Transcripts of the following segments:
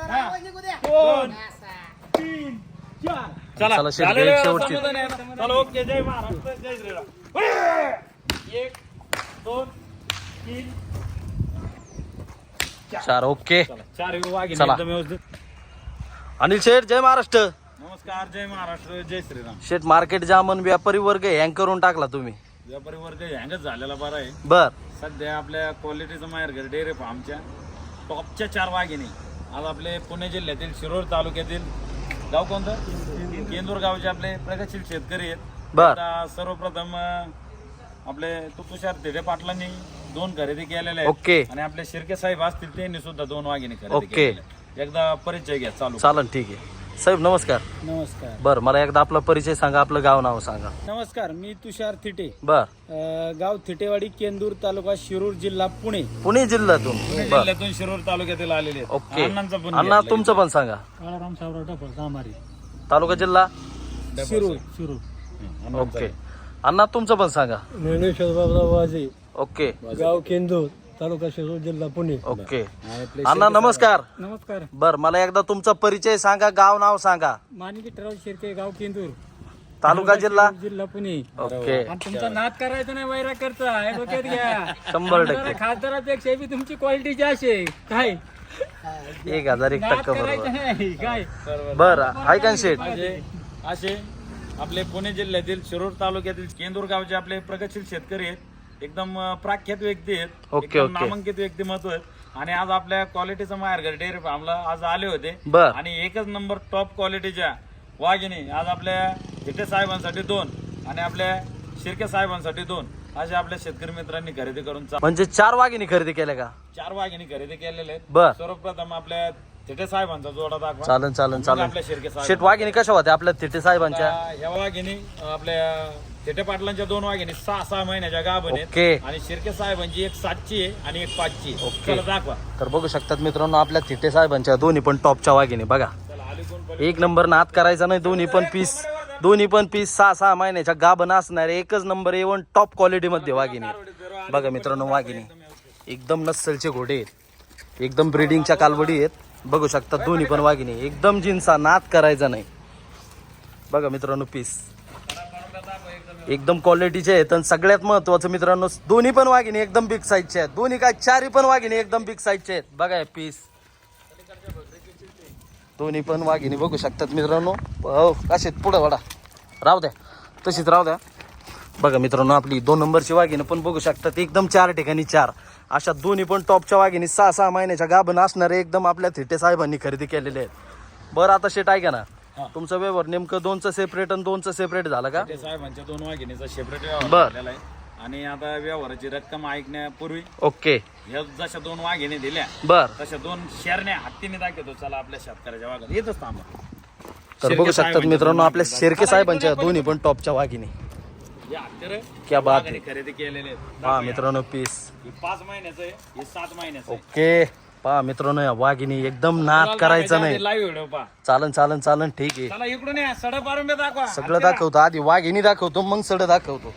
2 3 4 चला शेवटची शेवटची चला ओके. जय महाराष्ट्र, जय श्रीराम. 1 2 3 4 ओके. चार वाघिणी चला. एकदम व्यवस्थित. अनिल शेठ जय महाराष्ट्र. नमस्कार, जय महाराष्ट्र, जय श्रीराम. शेठ मार्केट जामन व्यापारी वर्ग हँग करून टाकला तुम्ही. व्यापारी वर्ग हँगच झालेला बरा आहे. बर सध्या आपल्या क्वालिटीचं माहेर घर डेअरी फार्मच्या टॉपच्या 4 वाघिणी आज आपले पुणे जिल्ह्यातील शिरोळ तालुक्यातील गाव कोणतं, केंदूर गावचे आपले प्रगतशील शेतकरी आहेत. बर. आता सर्वप्रथम आपले तुषार धिडे पाटलांनी 2 खरेदी केलेल्या ओके. आहेत आणि आपले शिर्के साहेब असतील त्यांनी सुद्धा 2 वाघिणी खरेदी ओके. केलेल्या आहेत. एकदा परिचय घ्या चालू. चालन ठीक आहे. साहेब नमस्कार. नमस्कार. बर मला एकदा आपला परिचय सांगा, आपलं गाव नाव सांगा. नमस्कार, मी तुषार थिटे, बर गाव थिटेवाडी, केंदूर तालुका, शिरूर जिल्हा, पुणे. पुणे जिल्ह्यातून. पुणे बर जिल्ह्यातून शिरूर तालुक्यातील आलेले आहेत. ओके. अण्णांचं पण अण्णा घेतलंय. तुमचं पण सांगा. काळाराम सावरा टपर कामारी, तालुका जिल्हा शिरूर. शिरूर. अण्णांचं ओके. आहे. अण्णा तुमचं पण सांगा. ज्ञानेश्वर बाबराव वाजे, ओके गाव केंदूर, तालुका शिरूर जिल्हा, पुणे. ओके. आणि आपले अण्णा नमस्कार. नमस्कार. बर मला एकदा तुमचा परिचय सांगा, गाव नाव सांगा. मानिकी ठराव शिर्के, गाव केंदूर, तालुका जिल्हा जिल्हा पुणे. ओके. आणि तुमचा नाद करायचा नाही, वैरा करता हे डोक्यात घ्या. 100% खासदारापेक्षा बी तुमची क्वालिटी जास्त आहे. काय 1001 नाद टक्का करायचं बरोबर. नाही काय. बर ऐका ना शेठ. असे आपले पुणे जिल्ह्यातील शिरूर तालुक्यातील केंदूर गावचे आपले प्रगतशील शेतकरी आहेत. एकदम प्रख्यात व्यक्ती आहेत. ओके, एकदम ओके. नामांकित व्यक्तिमत्व आहेत. आणि आज आपल्या क्वालिटीचं माहेरघर डेअरी फार्मला आज आले होते. बर. आणि एकच नंबर टॉप क्वालिटीच्या वाघिणी आज आपल्या थिटे साहेबांसाठी 2 आणि आपल्या शिर्के साहेबांसाठी 2 असे आपल्या शेतकरी मित्रांनी खरेदी करून म्हणजे 4 वाघिणी खरेदी केल्या का? 4 वाघिणी खरेदी केलेले आहेत. बर. सर्वप्रथम आपल्या थिटे साहेबांचा जोडा दाखवा. चालन चालन मग चालन. आपल्या शिर्के शेठ साहेब. वाघिणी कशा होत्या आपल्या तिथे साहेबांच्या? ह्या वाघिणी आपल्या थिटे पाटलांच्या 2 वाघिणी 6 महिन्याच्या गाभण आहेत. ओके. आणि शिर्के साहेबांची एक 7ची आहे आणि एक 5ची आहे. ओके. चला दाखवा. तर बघू शकतात मित्रांनो, आपल्या तिथे साहेबांच्या दोन्ही पण टॉपच्या वाघिणी बघा. चला आली कोण एक नंबर नाद करायचा नाही. दोन्ही पण पीस 6 महिन्याच्या गाभण असणारे एकच नंबर A1 टॉप क्वालिटी मध्ये वाघिणी. बघा मित्रांनो, वाघिणी एकदम नस्सलचे घोडे आहेत, एकदम ब्रीडिंगच्या कालवडी आहेत. बघू शकता दोन्ही पण वाघिणी एकदम जिन्सा, नाद करायचा नाही. बघा मित्रांनो, पीस एकदम क्वालिटीचे आहेत. आणि सगळ्यात महत्वाचं मित्रांनो, दोन्ही पण वाघिणी एकदम बिग साईजचे आहेत. दोन्ही काय 4 पण वाघिणी एकदम बिग साईजचे आहेत. बघा हे पीस, दोन्ही पण वाघिणी बघू शकतात मित्रांनो. कसे पुढे वाडा राहू द्या, तशीच राहू द्या. बघा मित्रांनो, आपली 2 नंबरची वाघिणी पण बघू शकतात एकदम 4 ठिकाणी 4 अशा दोन्ही पण टॉपच्या वाघिणी 6 महिन्याच्या गाभण असणारे एकदम आपल्या थिटे साहेबांनी खरेदी केलेले आहेत. बरं आता शेट ऐका ना, तुमचं व्यवहार नेमकं 2चं सेपरेट आणि 2चं सेपरेट झालं का? थिटे साहेबांच्या 2 वाघिणीचा सेपरेट बर. व्यवहार झालेला आहे. आणि आता व्यवहाराची रक्कम ऐकण्यापूर्वी ओके. या जशा 2 वाघिणी दिल्या बर. तशा 2 शेरण्या हत्तीने दाखवतो. चला आपल्या शेतकऱ्याच्या वाघात येतच थांबा. तर बघू शकतात मित्रांनो, आपल्या शेरके साहेबांच्या दोन्ही पण टॉपच्या वाघिणी. हे हत्तीरे क्या बात वाघिणी खरेदी केलेले आहेत. पहा मित्रांनो, पीस हे 5 महिन्याचं आहे, हे 7 महिन्याचं आहे. ओके. पहा मित्रांनो, या वाघिणी एकदम नाद करायचा नाही. लाईव्ह व्हिडिओ पहा. चालन चालन चालन ठीक आहे. चला इकडून या, सडा पारुंबे दाखवा. सगळं दाखवतो, आधी वाघिणी दाखवतो मग सड दाखवतो.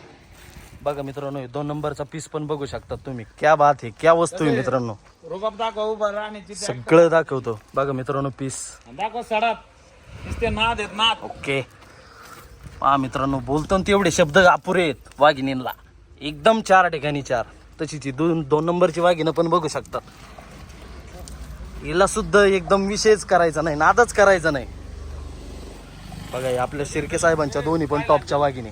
बघा मित्रांनो, 2 नंबरचा पीस पण बघू शकतात तुम्ही. क्या बात आहे, क्या वस्तू आहे मित्रांनो. रुबाब दाखवा उभा राहण्याची सगळं दाखवतो. बघा मित्रांनो, पीस दाखवा सडात नुसते नाद आहेत नाद. ओके. पहा मित्रांनो, बोलतो ना तेवढे शब्द अपुरे आहेत वाघिणींना. एकदम 4 ठिकाणी 4 तशीच 2 नंबरची वाघिणं पण बघू शकतात. हिला सुद्धा एकदम विषयच करायचा नाही, नादच करायचा नाही. बघा हे आपल्या शिर्के साहेबांच्या दोन्ही पण टॉपच्या वाघिणी.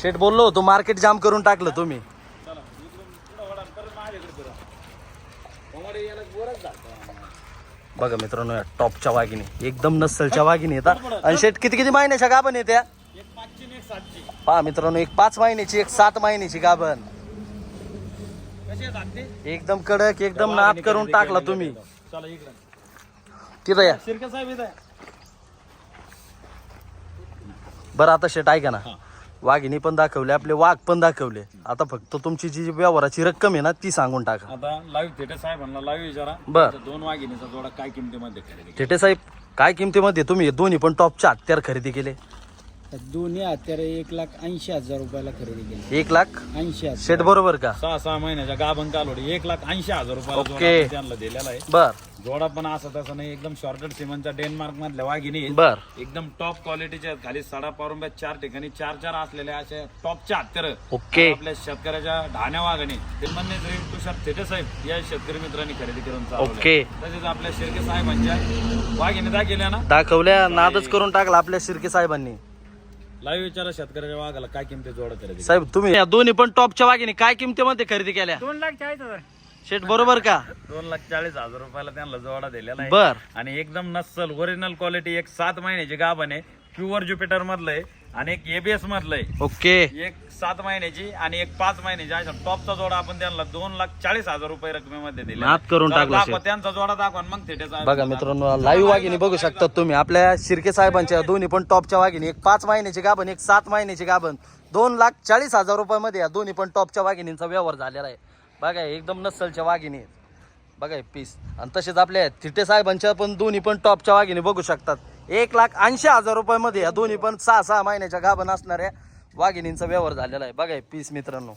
शेठ बोललो होतो, मार्केट जाम करून टाकलं तुम्ही. चला इकडून पुढं वळा, परत माझ्याकडे फिरा. कोंबडी याला वरच जातं. बघा मित्रांनो, या टॉपच्या वाघिणी एकदम नस्सलच्या वाघिणी येतात. आणि शेठ किती महिन्याच्या गाभण येत्या? एक 5ची आणि एक 7ची. पहा मित्रांनो, एक 5 महिन्याची एक 7 महिन्याची गाभण. कशी आहेत हत्ती? एकदम कडक, एकदम नाद करून टाकला तुम्ही. चला इकडे तिथं या. शिर्के साहेब इथं आहे. बरं आता शेट ऐका ना, वाघिणी पण दाखवले, आपले वाघ पण दाखवले. आता फक्त तुमची जी व्यवहाराची रक्कम आहे ना ती सांगून टाका. आता लाईव्ह थिटे साहेबांना लाईव्ह विचारा. बर. 2 वाघिणीचा जोडा काय किमतीमध्ये खरेदी केला? थिटे साहेब काय किमतीमध्ये तुम्ही दोन्ही पण टॉपच्या हत्यार खरेदी केले? दोन्ही हत्यारे 1,80,000 रुपयाला खरेदी केली. 1,80,000 80,000. शेट बरोबर का? 6 महिन्याच्या गाभण कालोडी 1,80,000 रुपयाला जोडा ओके. आपण त्यांना दिलेला आहे. बर जोडा पण असं तसं नाही, एकदम शॉर्टकट सिमेंटचा डेन्मार्क मधल्या वाघिणी आहेत. बर एकदम टॉप क्वालिटीच्या आहेत. खाली सडा पारुंब्या 4 ठिकाणी 4 असलेल्या अशा टॉपच्या हत्यार ओके. आपल्या शेतकऱ्याच्या ढाण्या वाघाने ते म्हणणे तरी तुषार थेटे साहेब या शेतकरी मित्रांनी खरेदी करून चालवलंय. ओके. तसेच आपल्या शिर्के साहेबांच्या वाघिणी दाखिल्या ना, दाखवल्या, नादच करून टाकला आपल्या शिर्के साहेबांनी. लाईव्ह विचारा शेतकऱ्याच्या वाघाला काय किमती जोडा खरेदी. साहेब तुम्ही या दोन्ही पण टॉपच्या वाघिणी काय किमतीमध्ये खरेदी केल्या? 2,40,000. शेट बरोबर का? 2,40,000 रुपयाला त्यांना जोडा दिलेला आहे. बर आणि एकदम नस्सल ओरिजिनल क्वालिटी, एक 7 महिन्याची गाभण आहे, प्युअर ज्युपिटर मधलं आहे आणि एक एबीएस मधलं आहे. ओके. एक 7 महिन्याची आणि एक 5 महिन्याची अशा टॉपचा जोडा आपण त्यांना 2,40,000 रुपये रकमेमध्ये दिला. नाद करून टाकला दाखवा शेट. त्यांचा जोडा दाखवा मग थिएटरचा. बघा मित्रांनो, लाईव्ह वाघिणी बघू शकता तुम्ही आपल्या शिर्के साहेबांच्या दोन्ही पण टॉपच्या वाघिणी. एक 5 महिन्याची गाभण, एक 7 महिन्याची गाभण. 2,40,000 रुपयामध्ये या दोन्ही पण टॉपच्या वाघिणींचा व्यवहार झालेला आहे. बघा एकदम नस्सलच्या वाघिणी आहेत. बघा हे पीस. आणि तसेच आपल्या थिटे साहेबांच्या पण दोन्ही पण टॉपच्या वाघिणी बघू शकतात. 1,80,000 रुपयामध्ये या दोन्ही पण 6 महिन्याच्या गाभण असणाऱ्या वाघिणींचा व्यवहार झालेला आहे. बघा हे पीस मित्रांनो,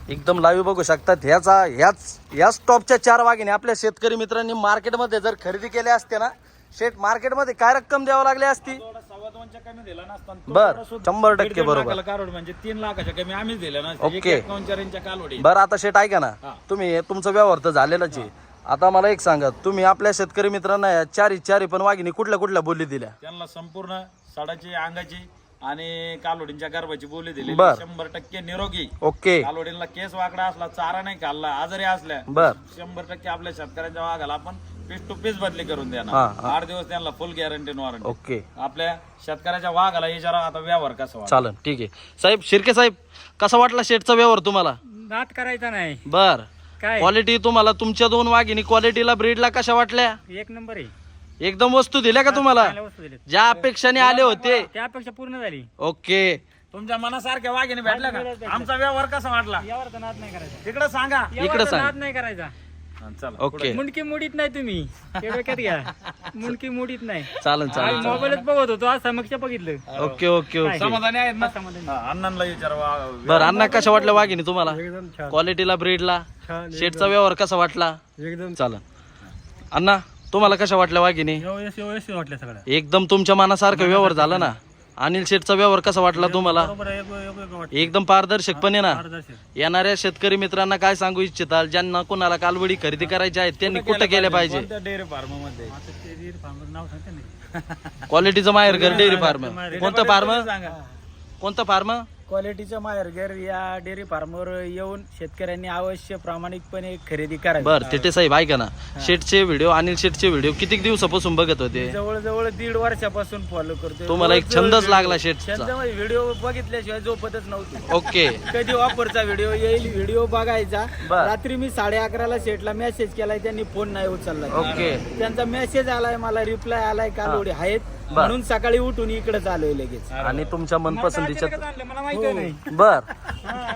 एकदम लाईव्ह बघू शकतात. ह्याच टॉपच्या 4 वाघिणी आपल्या शेतकरी मित्रांनी मार्केटमध्ये जर खरेदी केल्या असत्या ना, शेट मार्केटमध्ये काय रक्कम द्यावी लागली असती? जोडा 2.25च्या कमी दिला नसता. बर 100% बरोबर. कारोड म्हणजे 3 लाखाच्या कमी आम्हीच दिल्या ना. ओके. 1,51,400च्या कालोडी. बरं आता शेट ऐका ना, हा. तुम्ही तुमचा व्यवहार तर झालेलाच आहे. आता मला एक सांगा, तुम्ही आपल्या शेतकरी मित्रांना या चारी पण वाघिणी कुठल्या बोली दिल्या? त्यांना संपूर्ण सडाची, अंगाची आणि कालोडींच्या गर्भाची बोली दिली. बर. 100% निरोगी. ओके. कालोडींना केस वाकडा असला, चारा नाही खाल्ला, आजारी असल्या, बर 100% आपल्या शेतकऱ्यांच्या वाघाला आपण पीस टू पीस बदली करून हा, देणार. हा. 8 दिवस त्यांना फुल गॅरंटी वॉरंटी. ओके आपल्या शेतकऱ्याच्या वाघाला विचारा आता व्यवहार कसा वाटतो. चालन, ठीक आहे. साहेब शिर्के साहेब, कसा वाटला शेटचा व्यवहार तुम्हाला? नाद करायचा नाही. बर काय क्वालिटी तुम्हाला तुमच्या 2 वाघिणी क्वालिटीला ब्रीडला कशा वाटल्या? 1 नंबर आहे. एकदम वस्तू दिल्या का तुम्हाला चांगल्या वस्तू दिल्यात. ज्या अपेक्षाने आले होते? त्यापेक्षा पूर्ण झाली. ओके. तुमच्या मनासारख्या वाघिणी भेटल्या का? आमचा व्यवहार कसा वाटला यावर नाद नाही करायचा. तिकडे सांगा. इकडे सांग. नाद नाही करायचा. हा, चला. ओके. मुंडकी मुडीत नाही तुम्ही, ते डोक्यात घ्या. मुंडकी मुडीत नाही. चालन आम्ही चालन. मोबाईलच बघत होतो, आज समक्ष बघितलं. Okay okay okay. समाधानी आहेत ना? समाधानी. हा, अण्णांना विचारा. बर अण्णा, कशा वाटल्या वाघिणी तुम्हाला? एकदम छान. क्वालिटीला ब्रीडला छान. शेटचा व्यवहार कसा वाटला? एकदम चालन. अण्णा तुम्हाला कशा वाटल्या वाघिणी? व्यवस्थित वाटलं सगळं. एकदम तुमच्या मनासारखा व्यवहार झाला ना? अनिल शेटचा व्यवहार कसा वाटला तुम्हाला? एकदम पारदर्शकपणे ना? येणाऱ्या शेतकरी मित्रांना काय सांगू इच्छिताल, ज्यांना कोणाला कालवडी खरेदी करायची आहे त्यांनी कुठं केलं पाहिजे? डेअरी फार्म मध्ये नाव सांगते नाही. क्वालिटीचं माहेरघर डेअरी फार्म. कोणतं फार्म? सांगा. कोणतं फार्म? क्वालिटीचं माहेरघर या डेअरी फार्मवर येऊन शेतकऱ्यांनी अवश्य प्रामाणिकपणे खरेदी करावी. बर तिथे साहेब ऐका ना, शेटचे व्हिडिओ, अनिल शेटचे व्हिडिओ किती दिवसापासून बघत होते? जवळजवळ 1.5 वर्षापासून फॉलो करतोय. तुम्हाला एक छंदच लागला शेटचा. व्हिडिओ बघितल्याशिवाय झोपतच नव्हती. ओके. कधी ऑफरचा व्हिडिओ येईल, व्हिडिओ बघायचा. बर. रात्री मी 11:30ला शेटला मेसेज केलाय, त्यांनी फोन नाही उचलला. ओके. त्यांचा मेसेज आलाय, मला रिप्लाय आलाय, कालोडी आहेत म्हणून सकाळी उठून इकडे आलोय लगेच. आणि तुमच्या मनपसंतीच्या मला माहिती नाही. बर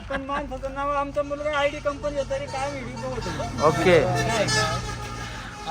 पण माणसाचं नाव आमचा मुलगा आयडी कंपनी तरी काय व्हिडिओ. ओके.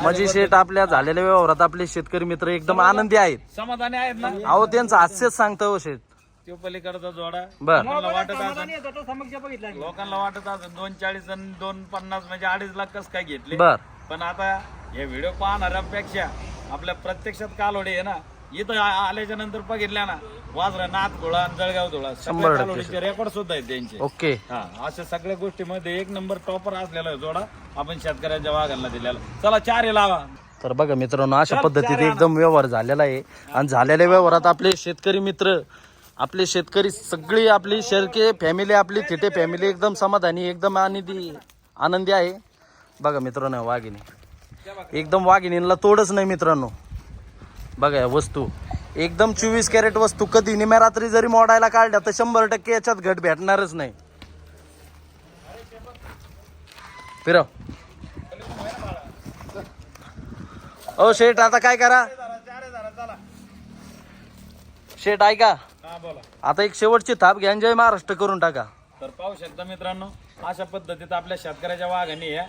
म्हणजे शेट आपल्या झालेल्या व्यवहारात आपले शेतकरी मित्र एकदम आनंदी आहेत. समाधानी आहेत ना? अहो त्यांचं हास्यच सांगतं हो शेट. तो पलीकडचा जोडा बर लोकांना वाटत असेल, समक्ष बघितला. लोकांना वाटत असेल 2,40 आणि 2,50 म्हणजे 2.5 लाख कसं काय घेतले. बर पण आता हे व्हिडिओ पाहणाऱ्यापेक्षा आपल्या प्रत्यक्षात कालोडी आहे ना, इथं आल्याच्या नंतर बघितल्या ना, वाजरा, नाथ घोळा आणि जळगाव धुळा 100% कालोडीचे रेकॉर्ड सुद्धा आहेत त्यांचे. ओके. हा, अशा सगळ्या गोष्टीमध्ये 1 नंबर टॉपर असलेला जोडा आपण शेतकऱ्यांच्या वाघांना दिलेला. चला 4 लावा. तर बघा मित्रांनो, अशा पद्धतीत एकदम व्यवहार झालेला आहे. आणि झालेल्या व्यवहारात आपले शेतकरी मित्र, आपले शेतकरी सगळी, आपली शेरके फॅमिली, आपली थिटे फॅमिली एकदम समाधानी, एकदम आनंदी आहे. बघा मित्रांनो वाघिणी एकदम, वाघिणीला तोडच नाही मित्रांनो. बघा या वस्तू एकदम 24 कॅरेट वस्तू. कधी निम्या रात्री जरी मोडायला काढल्या तर 100% याच्यात घट भेटणारच नाही. फिरव. ओ शेठ आता काय करा, शेठ ऐका, हा, बोला. आता एक शेवटची थाप घ्या, जय महाराष्ट्र करून टाका. तर पाहू शकता मित्रांनो, अशा पद्धतीत आपल्या शेतकऱ्याच्या वाघांनी या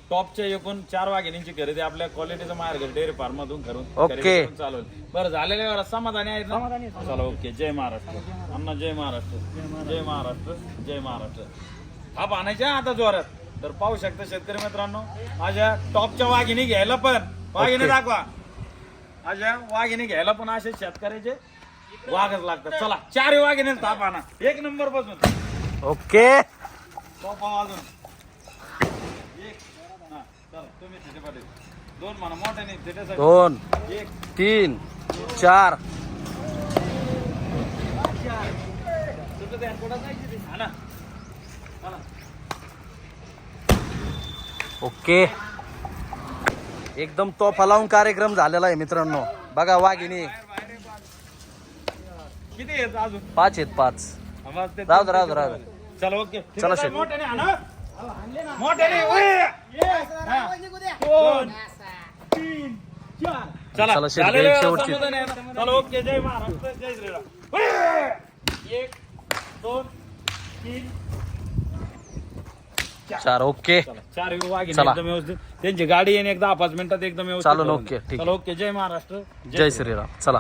टॉपच्या एकूण 4 वाघिणींची खरेदी आपल्या क्वालिटीचं माहेरघर डेअरी फार्म मधून ओके. चालू बरं झालेल्या समाधानी आहेत ना. चला ओके. जय महाराष्ट्र अण्णा. जय महाराष्ट्र. जय महाराष्ट्र. जय महाराष्ट्र. हा पाण्याच्या आता जोरात तर पाहू शकता शेतकरी मित्रांनो, माझ्या टॉपच्या वाघिणी घ्यायला पण वाघिणी ओके. दाखवा. माझ्या वाघिणी घ्यायला पण असे शेतकऱ्याचे वाघच लागतात. चला 4 वाघिणी ताप आणा एक नंबर पासून. ओके. अजून एक. हा चला तुम्ही तिथे पाटील 2 म्हणा मोठ्याने तिथे 2 1 3 4 ओके. एकदम तोफा लावून कार्यक्रम झालेला आहे मित्रांनो. बघा वाघिणी किती आहेत अजून 5 आहेत 5. आवाज राहू दे राहू दे राहू दे. चला ओके. चला शेट. मोठ्याने आणा. मोठ्याने हा. 2 3 4 चला शेट, झालेलं आहे, शेवटची. समाधान आहे ना? चला ओके. जय महाराष्ट्र. जय श्रीराम. 1 2 3 4 ओके. 4 वाघिणी चला. एकदम व्यवस्थित. त्यांची गाडी येईन एक 10-5 मिनिटात एकदम व्यवस्थित चालेल, होऊन ओके, जाईल. ठीक. चला ओके. जय महाराष्ट्र. जय श्रीराम. चला.